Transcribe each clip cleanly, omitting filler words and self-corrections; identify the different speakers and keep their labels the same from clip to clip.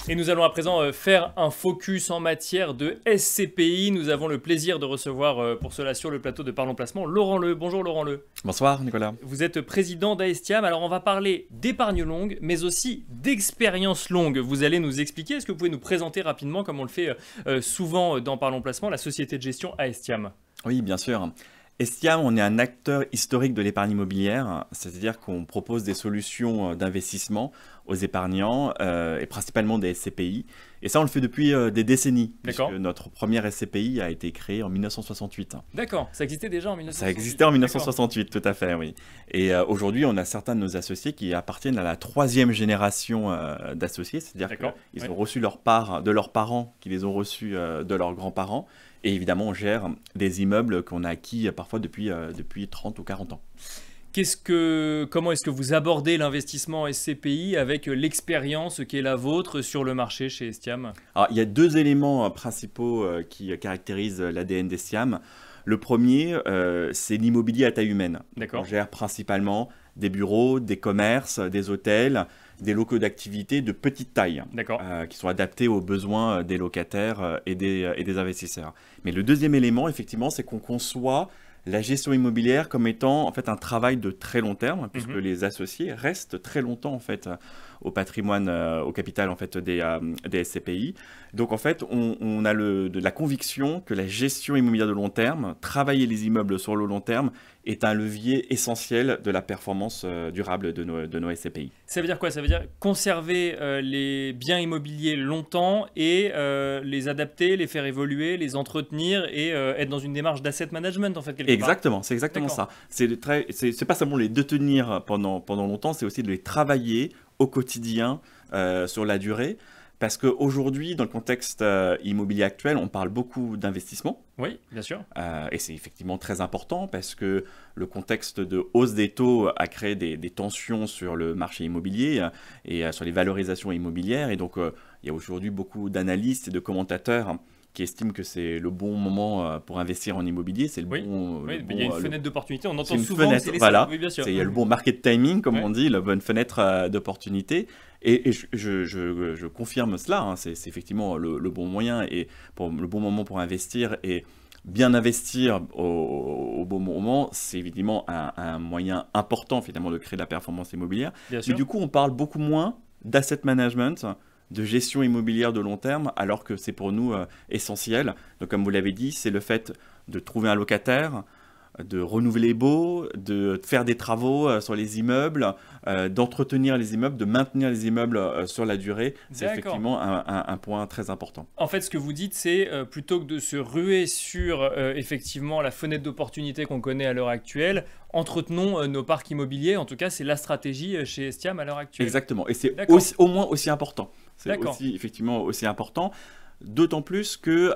Speaker 1: Et nous allons à présent faire un focus en matière de SCPI. Nous avons le plaisir de recevoir pour cela sur le plateau de Parlons Placement Laurent Leu. Bonjour Laurent Leu.
Speaker 2: Bonsoir Nicolas.
Speaker 1: Vous êtes président d'Aestiam. Alors on va parler d'épargne longue, mais aussi d'expérience longue. Vous allez nous expliquer, est-ce que vous pouvez nous présenter rapidement, comme on le fait souvent dans Parlons Placement, la société de gestion Aestiam?
Speaker 2: Oui, bien sûr. Aestiam, on est un acteur historique de l'épargne immobilière, c'est-à-dire qu'on propose des solutions d'investissement aux épargnants et principalement des SCPI. Et ça, on le fait depuis des décennies, puisque notre première SCPI a été créée en 1968.
Speaker 1: D'accord, ça existait déjà en 1968.
Speaker 2: Ça existait en 1968, tout à fait, oui. Et aujourd'hui, on a certains de nos associés qui appartiennent à la troisième génération d'associés, c'est-à-dire qu'ils ont reçu leur part de leurs parents, qui les ont reçus de leurs grands-parents. Et évidemment, on gère des immeubles qu'on a acquis parfois depuis 30 ou 40 ans.
Speaker 1: Comment est-ce que vous abordez l'investissement SCPI avec l'expérience qui est la vôtre sur le marché chez Aestiam?
Speaker 2: Alors, il y a deux éléments principaux qui caractérisent l'ADN d'Aestiam. Le premier, c'est l'immobilier à taille humaine. On gère principalement des bureaux, des commerces, des hôtels, des locaux d'activité de petite taille qui sont adaptés aux besoins des locataires et des investisseurs. Mais le deuxième élément, effectivement, c'est qu'on conçoit la gestion immobilière comme étant en fait un travail de très long terme, puisque les associés restent très longtemps en fait au patrimoine, au capital en fait des SCPI. Donc en fait, on a de la conviction que la gestion immobilière de long terme, travailler les immeubles sur le long terme, est un levier essentiel de la performance durable de nos SCPI.
Speaker 1: Ça veut dire quoi? Ça veut dire conserver les biens immobiliers longtemps et les adapter, les faire évoluer, les entretenir et être dans une démarche d'asset management en fait quelque part.
Speaker 2: Exactement, c'est exactement ça. C'est pas seulement les détenir pendant longtemps, c'est aussi de les travailler au quotidien sur la durée. Parce qu'aujourd'hui, dans le contexte immobilier actuel, on parle beaucoup d'investissement.
Speaker 1: Oui, bien sûr.
Speaker 2: Et c'est effectivement très important parce que le contexte de hausse des taux a créé des tensions sur le marché immobilier et sur les valorisations immobilières. Et donc, il y a aujourd'hui beaucoup d'analystes et de commentateurs qui estiment que c'est le bon moment pour investir en immobilier. C'est
Speaker 1: il y a une fenêtre d'opportunité, on entend souvent
Speaker 2: fenêtre,
Speaker 1: c'est les
Speaker 2: voilà.
Speaker 1: oui, bien sûr.
Speaker 2: Il y a le bon market timing, comme on dit, la bonne fenêtre d'opportunité. Et je confirme cela, hein. C'est effectivement le bon moyen et le bon moment pour investir. Et bien investir au bon moment, c'est évidemment un moyen important finalement de créer de la performance immobilière. Mais du coup, on parle beaucoup moins d'asset management, de gestion immobilière de long terme, alors que c'est pour nous essentiel. Donc comme vous l'avez dit, c'est le fait de trouver un locataire, de renouveler les baux, de faire des travaux sur les immeubles, d'entretenir les immeubles, de maintenir les immeubles sur la durée. C'est effectivement un point très important.
Speaker 1: En fait, ce que vous dites, c'est plutôt que de se ruer sur effectivement la fenêtre d'opportunité qu'on connaît à l'heure actuelle, entretenons nos parcs immobiliers. En tout cas, c'est la stratégie chez Aestiam à l'heure actuelle.
Speaker 2: Exactement. Et c'est au moins aussi important. C'est aussi effectivement aussi important, d'autant plus que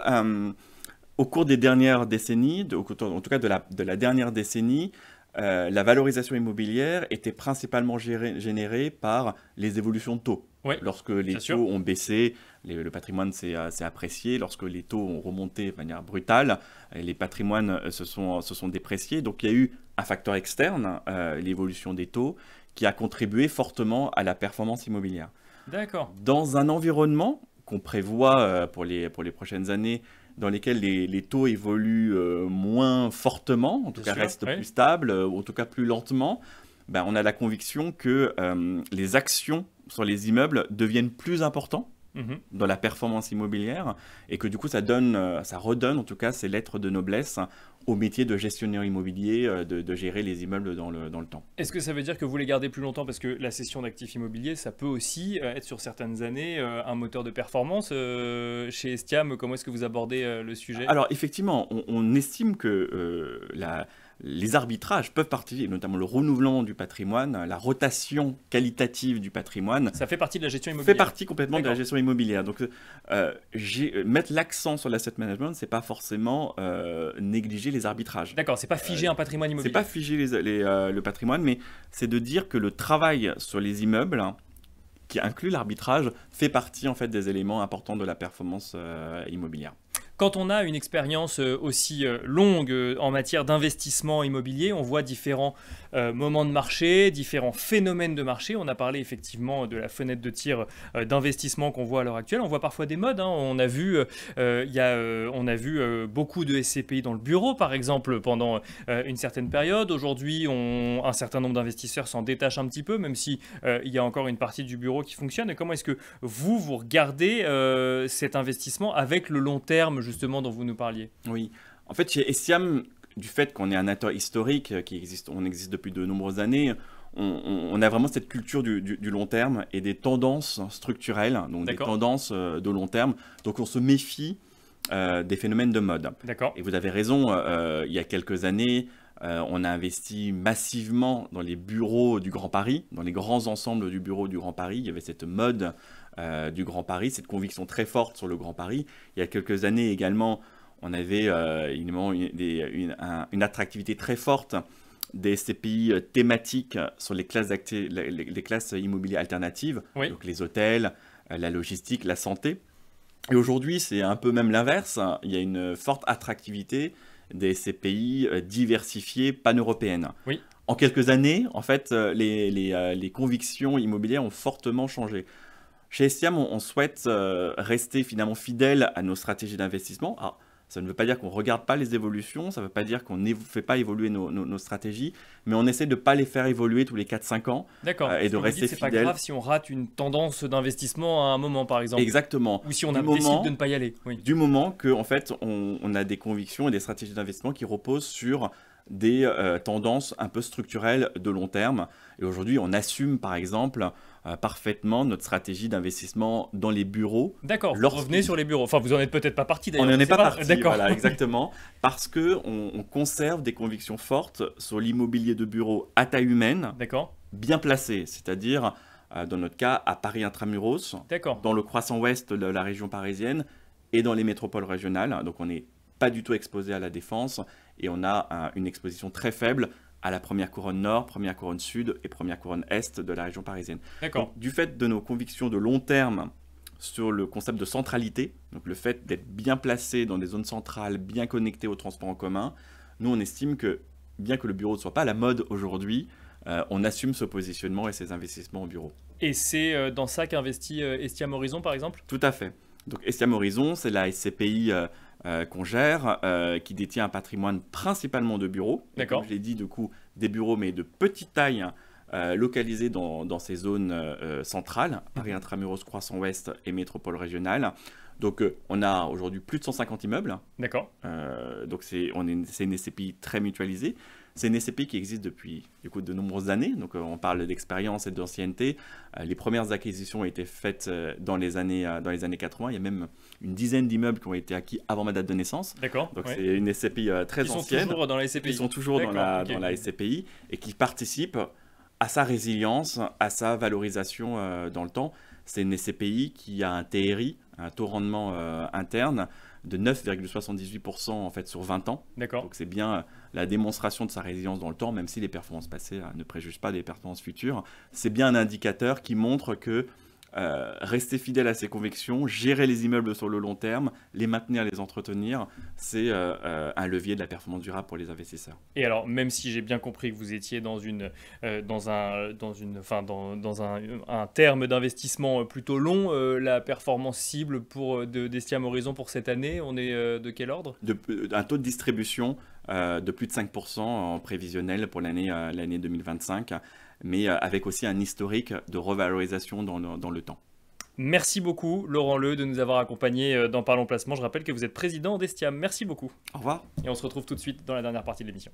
Speaker 2: au cours des dernières décennies, en tout cas de la dernière décennie, la valorisation immobilière était principalement générée par les évolutions de taux. Lorsque les taux ont baissé, le patrimoine s'est apprécié. Lorsque les taux ont remonté de manière brutale, les patrimoines se sont dépréciés. Donc il y a eu un facteur externe, l'évolution des taux, qui a contribué fortement à la performance immobilière. Dans un environnement qu'on prévoit pour les prochaines années, dans lesquels les taux évoluent moins fortement, en tout cas restent plus stables, ou en tout cas plus lentement, on a la conviction que les actions sur les immeubles deviennent plus importantes dans la performance immobilière et que du coup ça redonne en tout cas ces lettres de noblesse au métier de gestionnaire immobilier, de gérer les immeubles dans le temps.
Speaker 1: Est-ce que ça veut dire que vous les gardez plus longtemps? Parce que la cession d'actifs immobiliers, ça peut aussi être sur certaines années un moteur de performance. Chez Aestiam, comment est-ce que vous abordez le sujet?
Speaker 2: Alors effectivement, on estime que les arbitrages peuvent participer, notamment le renouvellement du patrimoine, la rotation qualitative du patrimoine.
Speaker 1: Ça fait partie de la gestion immobilière.
Speaker 2: Fait partie complètement de la gestion immobilière. Donc, mettre l'accent sur l'asset management, c'est pas forcément négliger les arbitrages.
Speaker 1: D'accord, c'est pas figer un patrimoine immobilier.
Speaker 2: C'est pas figer le patrimoine, mais c'est de dire que le travail sur les immeubles, qui inclut l'arbitrage, fait partie en fait des éléments importants de la performance immobilière.
Speaker 1: Quand on a une expérience aussi longue en matière d'investissement immobilier, on voit différents moments de marché, différents phénomènes de marché. On a parlé effectivement de la fenêtre de tir d'investissement qu'on voit à l'heure actuelle. On voit parfois des modes. On a vu, beaucoup de SCPI dans le bureau, par exemple, pendant une certaine période. Aujourd'hui, un certain nombre d'investisseurs s'en détachent un petit peu, même si il y a encore une partie du bureau qui fonctionne. Et comment est-ce que vous regardez cet investissement avec le long terme, justement, dont vous nous parliez?
Speaker 2: Oui, en fait, chez Estiam, du fait qu'on est un acteur historique, on existe depuis de nombreuses années, on a vraiment cette culture du long terme et des tendances structurelles, donc des tendances de long terme. Donc on se méfie des phénomènes de mode. Et vous avez raison, il y a quelques années, on a investi massivement dans les bureaux du Grand Paris, dans les grands ensembles du bureau du Grand Paris. Il y avait cette mode du Grand Paris, cette conviction très forte sur le Grand Paris. Il y a quelques années également, on avait une attractivité très forte des SCPI thématiques sur les classes immobilières alternatives, donc les hôtels, la logistique, la santé. Et aujourd'hui, c'est un peu même l'inverse. Il y a une forte attractivité des SCPI diversifiées pan-européennes. En quelques années, en fait, les convictions immobilières ont fortement changé. Chez Estiam, on souhaite rester finalement fidèle à nos stratégies d'investissement. Alors, ça ne veut pas dire qu'on ne regarde pas les évolutions, ça ne veut pas dire qu'on ne fait pas évoluer nos stratégies, mais on essaie de ne pas les faire évoluer tous les 4-5 ans et de rester fidèle.
Speaker 1: C'est pas grave si on rate une tendance d'investissement à un moment, par exemple.
Speaker 2: Exactement.
Speaker 1: Ou si on décide de ne pas y aller.
Speaker 2: Du moment qu'en fait, on a des convictions et des stratégies d'investissement qui reposent sur des tendances un peu structurelles de long terme. Et aujourd'hui, on assume par exemple parfaitement notre stratégie d'investissement dans les bureaux.
Speaker 1: D'accord, vous revenez sur les bureaux. Enfin, vous n'en êtes peut-être pas parti d'ailleurs.
Speaker 2: On n'en est pas parti, voilà, exactement. Parce qu'on conserve des convictions fortes sur l'immobilier de bureau à taille humaine, bien placé, c'est-à-dire dans notre cas à Paris Intramuros, dans le croissant ouest de la région parisienne et dans les métropoles régionales. Donc on n'est pas du tout exposé à la défense et on a une exposition très faible à la première couronne nord, première couronne sud et première couronne est de la région parisienne. Donc, du fait de nos convictions de long terme sur le concept de centralité, donc le fait d'être bien placé dans des zones centrales, bien connecté aux transports en commun, nous on estime que bien que le bureau ne soit pas à la mode aujourd'hui, on assume ce positionnement et ces investissements au bureau.
Speaker 1: Et c'est dans ça qu'investit Estiam Horizon par exemple?
Speaker 2: Tout à fait. Donc Estiam Horizon, c'est la SCPI qu'on gère, qui détient un patrimoine principalement de bureaux. Comme je l'ai dit, du coup, des bureaux, mais de petite taille, localisés dans ces zones centrales, Paris Intramuros, Croissant Ouest et métropole régionale. Donc, on a aujourd'hui plus de 150 immeubles. Donc, c'est une SCPI très mutualisée. C'est une SCPI qui existe depuis de nombreuses années. Donc, on parle d'expérience et d'ancienneté. Les premières acquisitions ont été faites dans les années 80. Il y a même une dizaine d'immeubles qui ont été acquis avant ma date de naissance. Donc, c'est une SCPI très ancienne.
Speaker 1: Ils sont toujours dans la SCPI.
Speaker 2: Ils sont toujours dans la SCPI et qui participent à sa résilience, à sa valorisation dans le temps. C'est une SCPI qui a un TRI, un taux de rendement interne, de 9,78% en fait sur 20 ans. Donc c'est bien la démonstration de sa résilience dans le temps, même si les performances passées ne préjugent pas des performances futures. C'est bien un indicateur qui montre que rester fidèle à ses convictions, gérer les immeubles sur le long terme, les maintenir, les entretenir, c'est un levier de la performance durable pour les investisseurs.
Speaker 1: Et alors, même si j'ai bien compris que vous étiez dans un terme d'investissement plutôt long, la performance cible d'Estiam Horizon pour cette année, on est de quel ordre?
Speaker 2: Un taux de distribution de plus de 5% en prévisionnel pour l'année 2025. Mais avec aussi un historique de revalorisation dans le temps.
Speaker 1: Merci beaucoup Laurent Leu de nous avoir accompagnés dans Parlons Placement. Je rappelle que vous êtes président d'Estiam. Merci beaucoup.
Speaker 2: Au revoir.
Speaker 1: Et on se retrouve tout de suite dans la dernière partie de l'émission.